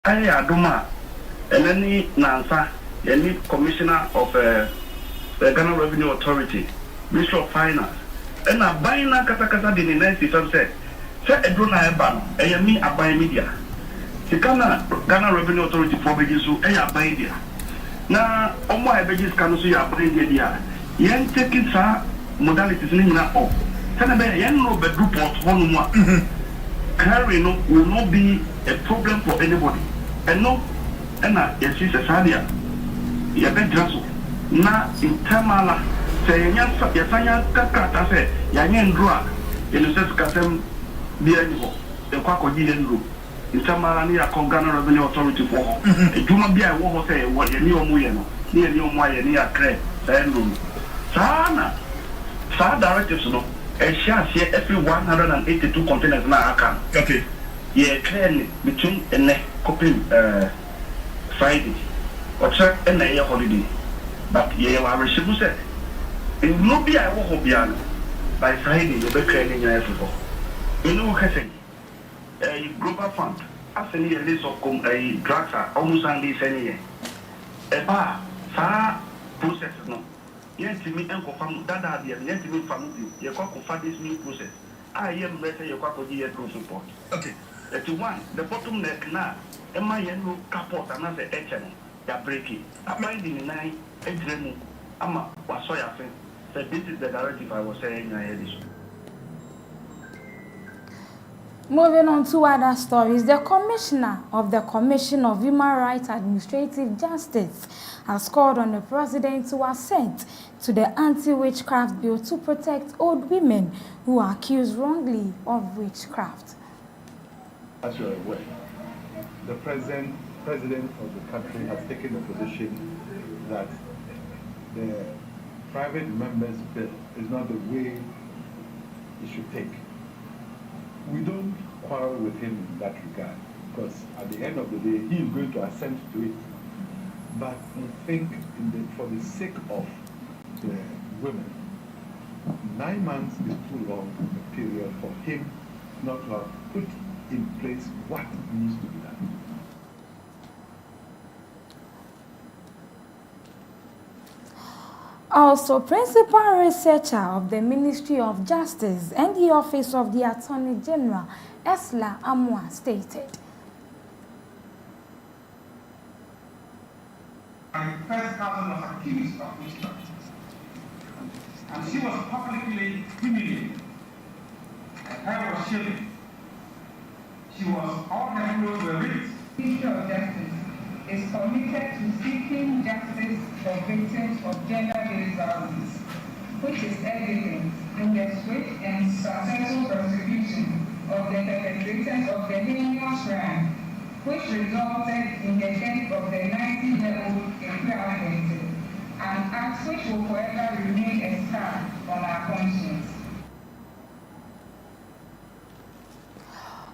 Aduma, and any Nansa, any commissioner of the Ghana Revenue Authority, Minister of Finance, and a buying a Katakata in the next system said, Edrona Eban, a me a buy media. The Ghana Revenue Authority for Bejisu, a buy media. Now, on my Begis Kanusu, you are buying media. Yen taking sa modalities in na all. Tanabe, yen no bedroom port one more. Carry no will not be a problem for anybody. And no, and yes, it's a sadia. You bet Jasso. Na in Tamala, say, Yasanya Kakata say, Yanyan Drug, in the sense Katem Bianimo, the Quaco Gillian in Tamala near Ghana Revenue Authority for her. It do not be a war say, what you knew Muyano, near New Maya, near Cray, Sandroom. Sana, Sa directives no. A share here every 182 containers now account. Okay. Yeah, clearly between a coping Friday or check and a holiday. But yeah, I received said it will be a walk beyond by Friday, you'll be clearing your effort. You know what I say? A global fund, as a list of drugs are almost on this any a bar, far processes no. Yes, to me, and confirm that idea, yes, to me, family, you can't confirm this new process. I am better, you can't go here to support. Okay. To one, the bottom neck now, and my yellow capot, another HN, they're breaking. I'm minding in nine, a dream. I'm a was so I think that this is the directive I was saying. I had this. Moving on to other stories, the Commissioner of the Commission of Human Rights Administrative Justice has called on the President to assent to the anti-witchcraft bill to protect old women who are accused wrongly of witchcraft. As you are aware, the President of the country has taken the position that the private members' bill is not the way it should take. We don't quarrel with him in that regard, because at the end of the day, he is going to assent to it. But we think for the sake of the women, 9 months is too long a period for him not to have put in place what needs to be done. Also, Principal Researcher of the Ministry of Justice and the Office of the Attorney General, Esla Amwa, stated. And first cousin was accused of witchcraft, and she was publicly humiliated. Her hair was shaven. She was all her clothes were ripped. The Ministry of Justice is committed to seeking justice for victims of gender-based violence, which is evident in the swift and successful prosecution of the perpetrators of the heinous crime, which resulted in the death of the 90-year-old Equivalent, an act which will forever remain a scar on our conscience.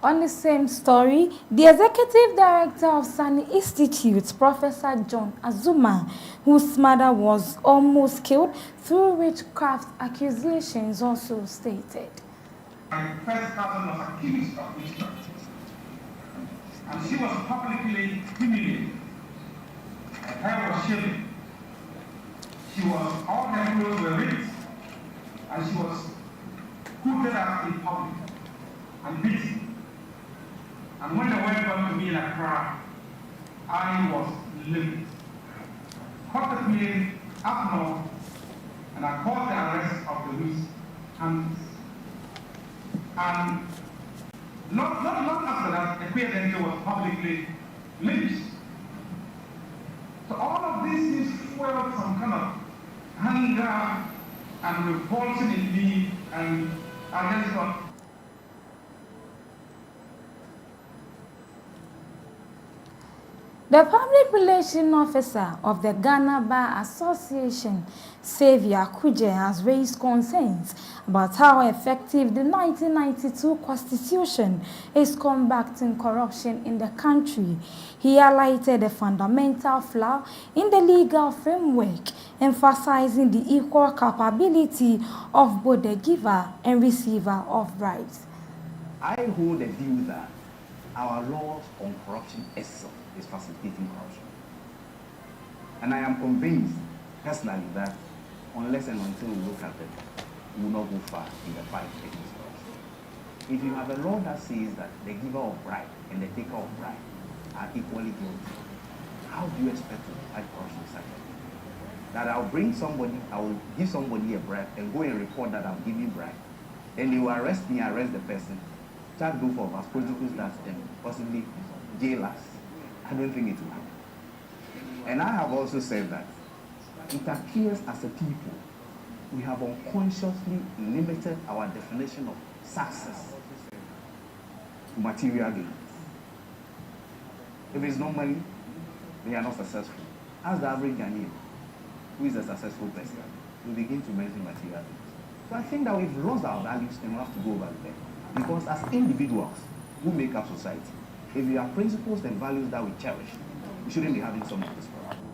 On the same story, the Executive Director of Sani Institute, Professor John Azuma, whose mother was almost killed through witchcraft accusations, also stated. My first cousin was accused of witchcraft, and she was publicly humiliated. Her hair was shaven. She was, all her clothes were ripped, and she was hooted at in public and beaten. And when the word got to me in Accra, I was livid. Caught the plane up north, and I called the arrest of the loose hands. And not long after that, the queer danger was publicly lynched. So all of this is fueled some kind of anger and repulsion in me, and I just got. The Public Relations Officer of the Ghana Bar Association, Xavier Kuje, has raised concerns about how effective the 1992 Constitution is combating corruption in the country. He highlighted a fundamental flaw in the legal framework, emphasizing the equal capability of both the giver and receiver of rights. I hold the view that our laws on corruption itself is facilitating corruption. And I am convinced, personally, that unless and until we look at it, we will not go far in the fight against corruption. If you have a law that says that the giver of bribe and the taker of bribe are equally guilty, how do you expect to fight corruption such a thing? That I'll bring somebody, I will give somebody a bribe and go and report that I'm giving bribe. Then they will arrest me, arrest the person, charge both of us, prosecute us, and possibly jail us. I don't think it will happen. And I have also said that it appears as a people, we have unconsciously limited our definition of success to material gains. If it's no money, they are not successful. Ask the average Ghanaian, who is a successful person, we begin to mention material gains. So I think that we've lost our values and we have to go back there. Because as individuals who make up society, if we have principles and values that we cherish, we shouldn't be having some of this problem.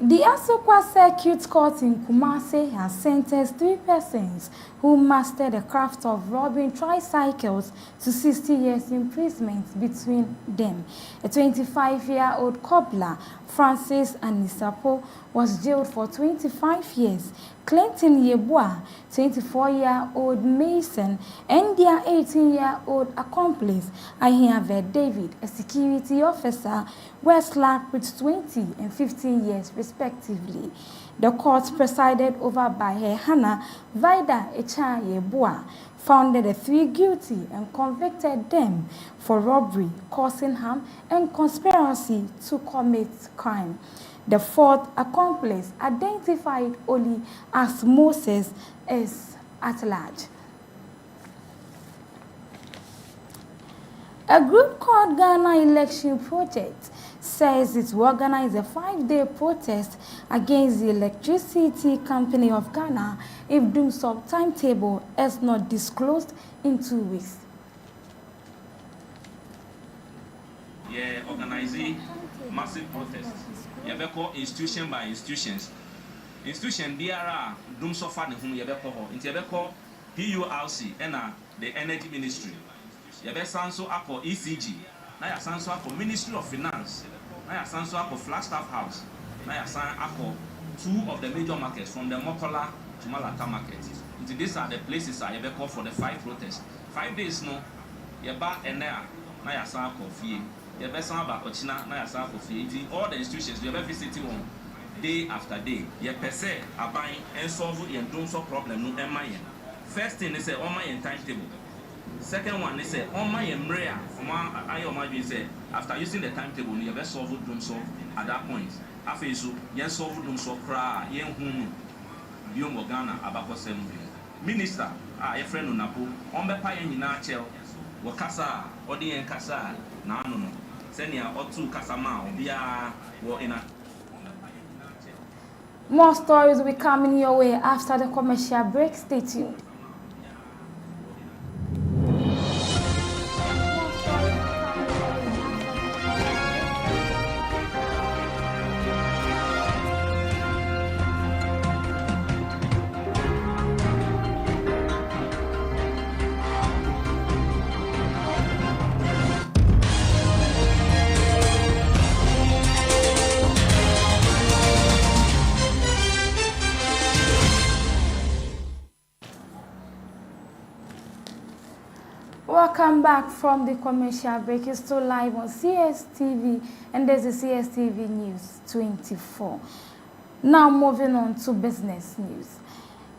The Asokwa Circuit Court in Kumasi has sentenced 3 persons who mastered the craft of robbing tricycles to 60 years imprisonment between them. A 25-year-old cobbler, Francis Anisapo, was jailed for 25 years. Clinton Yebua, 24-year-old Mason, and their 18-year-old accomplice, Ahiave David, a security officer, were slapped with 20 and 15 years respectively. The court, presided over by Her Hannah Vida Echa Yebua, found the 3 guilty and convicted them for robbery, causing harm, and conspiracy to commit crime. The 4th accomplice, identified only as Moses, is at large. A group called Ghana Election Project says it will organize a 5-day protest against the Electricity Company of Ghana if Doomsop timetable is not disclosed in 2 weeks. Yeah, organizing massive protests. You have called institution by institutions. Institution BRA Doomsop Fund whom you have called into PURC and the Energy Ministry. You have Sanso Ako ECG. Now you Sanso Ako Ministry of Finance. Now you Sanso Ako Flagstaff House. Now you Sanso Ako 2 of the major markets from the Mokola to Malata market. Into these are the places I have called for the 5 protests. 5 days no. You back and there. Now you Sanso Ako Fee. You have some about Ochina. Now you Sanso Ako Fee. All the institutions you have visited on day after day. You per se are buying and solving your Doomsop problem no MIN. First thing is on my timetable. Second one, they say, on my embrea, I say, after using the timetable, you have solved Doomsop at that point. After so, you solved Doomsop, yen hum, young Ghana, about 7 Minister, a friend on Napo, on the pie in Nachel, Wakasa, Odi and Kasa, Nano, Senia, or 2 Kasama, Bia, or in a. More stories will be coming your way after the commercial break. Stay tuned. Welcome back from the commercial break. It's still live on Cstv, and there's the Cstv News 24. Now moving on to business news.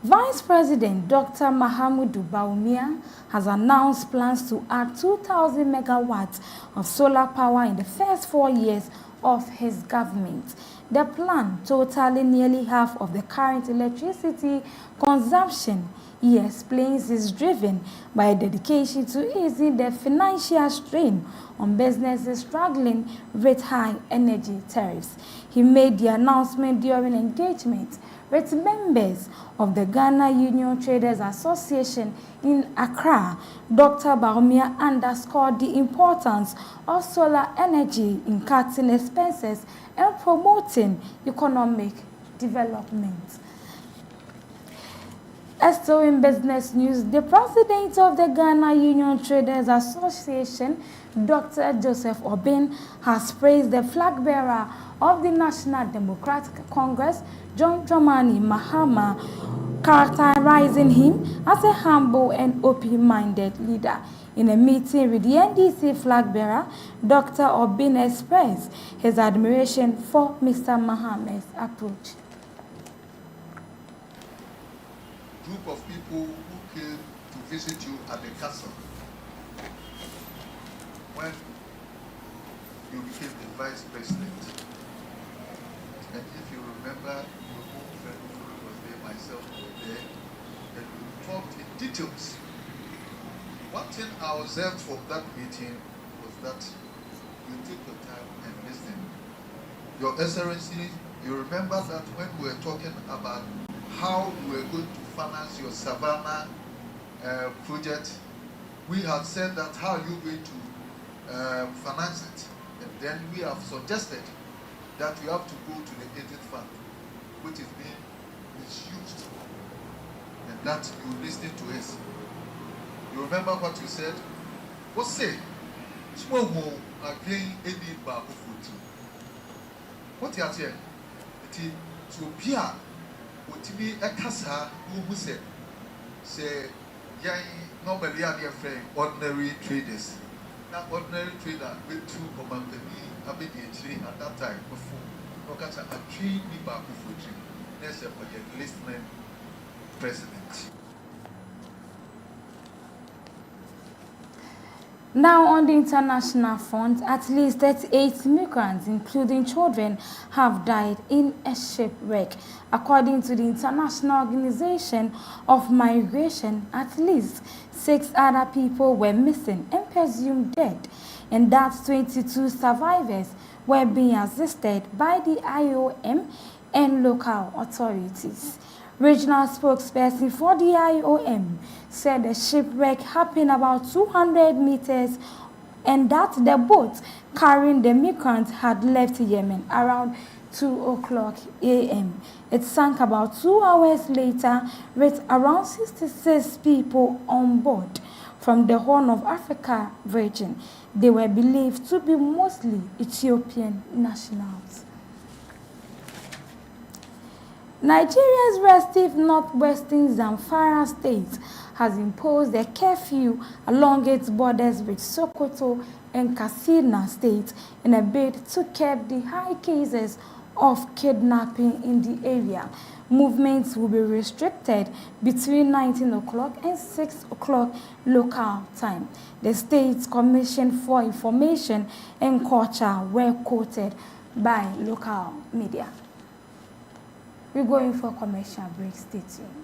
Vice President Dr. Mahamudu Bawumia has announced plans to add 2,000 megawatts of solar power in the first 4 years of his government. The plan, totaling nearly half of the current electricity consumption, he explains, is driven by a dedication to easing the financial strain on businesses struggling with high energy tariffs. He made the announcement during engagement with members of the Ghana Union Traders Association in Accra. Dr. Bawumia underscored the importance of solar energy in cutting expenses and promoting economic development. Still in business news, the president of the Ghana Union Traders Association, Dr. Joseph Obin, has praised the flag bearer of the National Democratic Congress, John Dramani Mahama, characterizing him as a humble and open-minded leader. In a meeting with the NDC flag bearer, Dr. Obin expressed his admiration for Mr. Mahama's approach. Group of people who came to visit you at the castle when you became the vice president. And if you remember, your own friend was there, myself was there, and we talked in details. One thing I observed from that meeting was that you took your time and listened. Your Excellency, you remember that when we were talking about how we were going to finance your Savannah project, we had said that how are you going to finance it? And then we have suggested that you have to go to the agent fund, which is being misused, and that you listened to us. You remember what you said? What say? Small home again any bar of food. What you are saying? It is to appear. To be a casa who said, say, young normally are their friend, ordinary traders. Now, ordinary trader with two command a bit at that time before. Look at a tree, be back for tree. There's a listening president. Now on the international front, at least 38 migrants, including children, have died in a shipwreck. According to the International Organization of Migration, at least 6 other people were missing and presumed dead, and that 22 survivors were being assisted by the IOM and local authorities. Regional spokesperson for the IOM said the shipwreck happened about 200 meters and that the boat carrying the migrants had left Yemen around 2:00 a.m. It sank about 2 hours later with around 66 people on board from the Horn of Africa region. They were believed to be mostly Ethiopian nationals. Nigeria's restive northwestern Zamfara state has imposed a curfew along its borders with Sokoto and Katsina states in a bid to curb the high cases of kidnapping in the area. Movements will be restricted between 19 o'clock and 6 o'clock local time. The State's Commission for Information and Culture were quoted by local media. We're going for a commercial break. Stay tuned.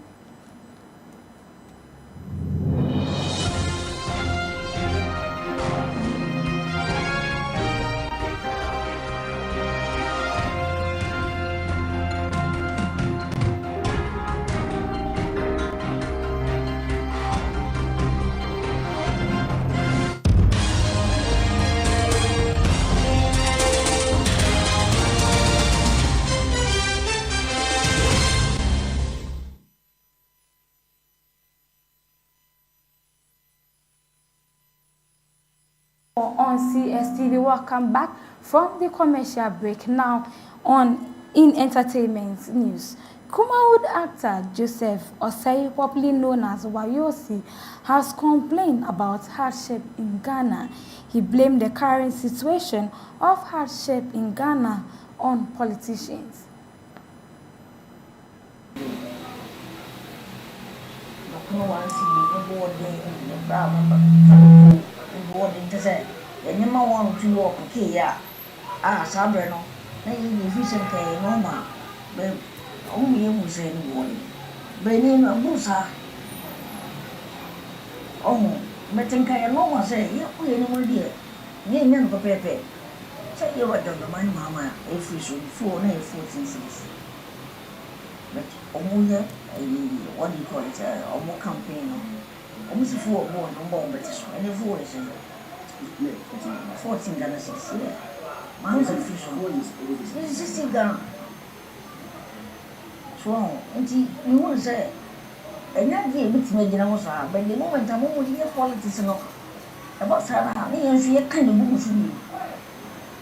On Cstv, welcome back from the commercial break. Now in entertainment news, Kumawood actor Joseph Osei, popularly known as Wayosi, has complained about hardship in Ghana. He blamed the current situation of hardship in Ghana on politicians. Nyama wan tu wo ke ya sabre no na yi vision ke no ma be o mi e mu se ni wo ni be ni na busa o meten ka no ma se ye ku ye ni mo die ni nyen ko pepe se ye wa don man mama e fi so fu na e fu since but o mu ye what do you call it o mu campaign no o mu si fu o mo no mo be so any fu is 14 Ghana cedis. Man's official. It's 16 Ghana. So, you want to say, And that day, it's made in our side, but the moment I'm over here, politics and about Sarah, me and kind of move for me.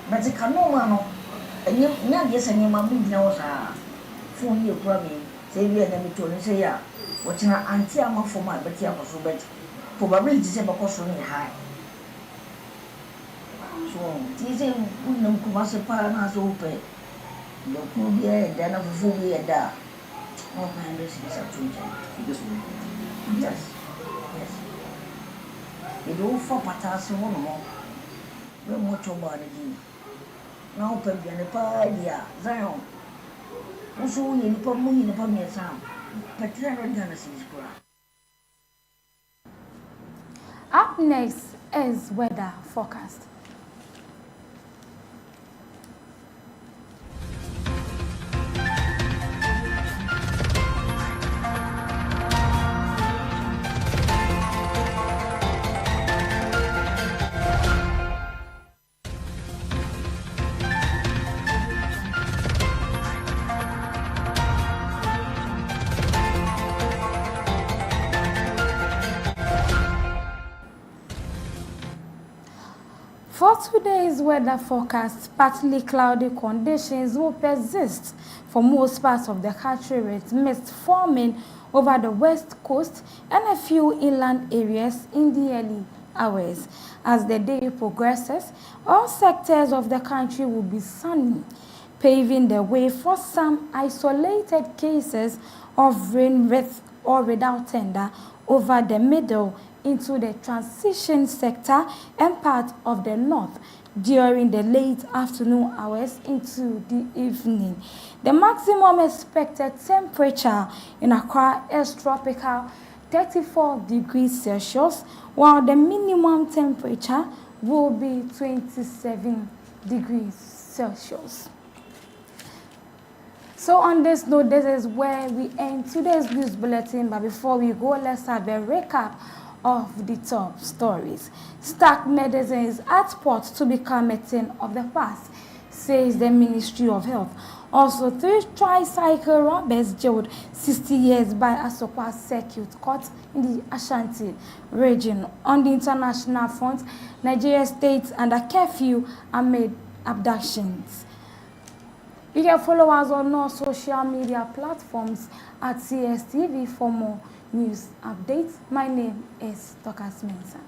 But the canoe, and you not yes, and your mammy knows her. 4 years programming, say we are never told and say, yeah, watching her auntie, I'm for my but yeah, for so bet. Probably December cost only high. So, this is no commercial partners open. The poor beer and then of a full year there. All my this is a true. Yes, yes. You do 4 patas one more. We're much about it. Now, Pebby and the pie, Zion. Also, you put me in the Pamir Sam. But there are Genesis. Up next is weather forecast. For today's weather forecast, partly cloudy conditions will persist for most parts of the country, with mist forming over the west coast and a few inland areas in the early hours. As the day progresses, all sectors of the country will be sunny, paving the way for some isolated cases of rain with or without thunder over the middle into the transition sector and part of the north during the late afternoon hours into the evening. The maximum expected temperature in Accra is tropical 34 degrees Celsius, while the minimum temperature will be 27 degrees Celsius. So on this note, this is where we end today's news bulletin. But before we go, let's have a recap of the top stories. Stark medicines at port to become a thing of the past, says the Ministry of Health. Also, 3 tricycle robbers jailed 60 years by Asokwa Circuit Court in the Ashanti region. On the international front, Nigeria states under curfew amid abductions. You can follow us on all social media platforms at Cstv for more news updates. My name is Dr. Smensa.